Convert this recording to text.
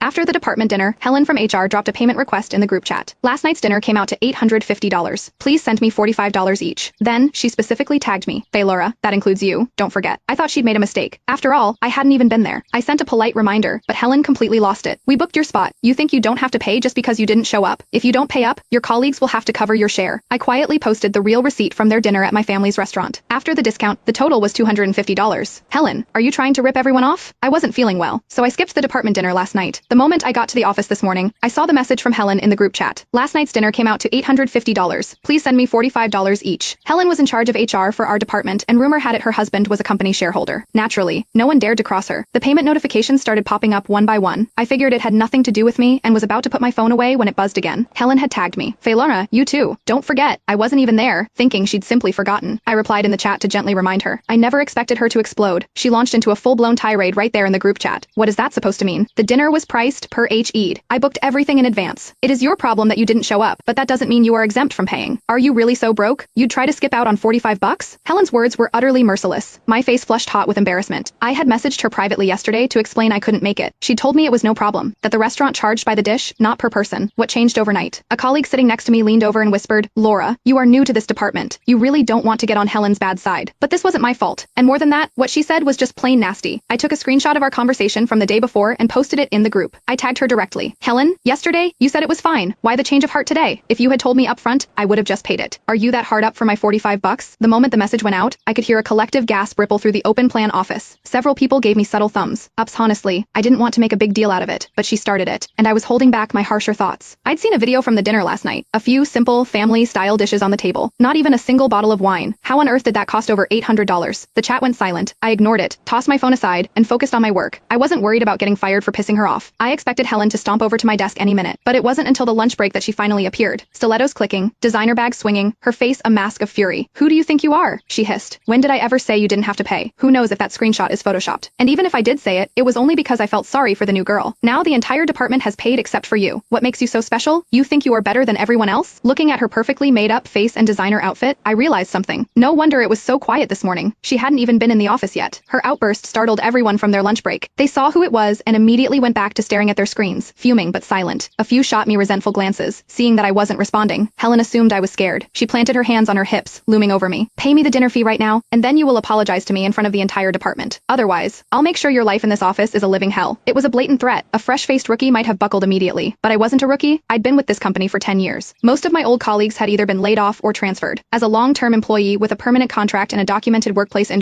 After the department dinner, Helen from HR dropped a payment request in the group chat. Last night's dinner came out to $850. Please send me $45 each. Then, she specifically tagged me. Faye Laura, that includes you, don't forget. I thought she'd made a mistake. After all, I hadn't even been there. I sent a polite reminder, but Helen completely lost it. We booked your spot. You think you don't have to pay just because you didn't show up? If you don't pay up, your colleagues will have to cover your share. I quietly posted the real receipt from their dinner at my family's restaurant. After the discount, the total was $250. Helen, are you trying to rip everyone off? I wasn't feeling well, so I skipped the department dinner last night. The moment I got to the office this morning, I saw the message from Helen in the group chat. Last night's dinner came out to $850. Please send me $45 each. Helen was in charge of HR for our department, and rumor had it her husband was a company shareholder. Naturally, no one dared to cross her. The payment notifications started popping up one by one. I figured it had nothing to do with me and was about to put my phone away when it buzzed again. Helen had tagged me. Faye Laura, you too. Don't forget, I wasn't even there, thinking she'd simply forgotten. I replied in the chat to gently remind her. I never expected her to explode. She launched into a full-blown tirade right there in the group chat. What is that supposed to mean? The dinner was priced per HE'd. I booked everything in advance. It is your problem that you didn't show up, but that doesn't mean you are exempt from paying. Are you really so broke? You'd try to skip out on $45? Helen's words were utterly merciless. My face flushed hot with embarrassment. I had messaged her privately yesterday to explain I couldn't make it. She told me it was no problem, that the restaurant charged by the dish, not per person. What changed overnight? A colleague sitting next to me leaned over and whispered, Laura, you are new to this department. You really don't want to get on Helen's bad side. But this wasn't my fault. And more than that, what she said was just plain nasty. I took a screenshot of our conversation from the day before and posted it in the group. I tagged her directly. Helen, yesterday, you said it was fine. Why the change of heart today? If you had told me up front, I would have just paid it. Are you that hard up for my $45? The moment the message went out, I could hear a collective gasp ripple through the open plan office. Several people gave me subtle thumbs ups. Honestly, I didn't want to make a big deal out of it, but she started it, and I was holding back my harsher thoughts. I'd seen a video from the dinner last night. A few simple, family-style dishes on the table. Not even a single bottle of wine. How on earth did that cost over $800? The chat went silent. I ignored it, tossed my phone aside, and focused on my work. I wasn't worried about getting fired for pissing her off. I expected Helen to stomp over to my desk any minute, but it wasn't until the lunch break that she finally appeared. Stilettos clicking, designer bag swinging, her face a mask of fury. Who do you think you are? She hissed. When did I ever say you didn't have to pay? Who knows if that screenshot is photoshopped? And even if I did say it, it was only because I felt sorry for the new girl. Now the entire department has paid except for you. What makes you so special? You think you are better than everyone else? Looking at her perfectly made-up face and designer outfit, I realized something. No wonder it was so quiet this morning. She hadn't even been in the office yet. Her outburst startled everyone from their lunch break. They saw who it was and immediately went back to staring at their screens, fuming but silent. A few shot me resentful glances, seeing that I wasn't responding. Helen assumed I was scared. She planted her hands on her hips, looming over me. Pay me the dinner fee right now, and then you will apologize to me in front of the entire department. Otherwise, I'll make sure your life in this office is a living hell. It was a blatant threat. A fresh-faced rookie might have buckled immediately, but I wasn't a rookie. I'd been with this company for 10 years. Most of my old colleagues had either been laid off or transferred. As a long-term employee with a permanent contract and a documented workplace injury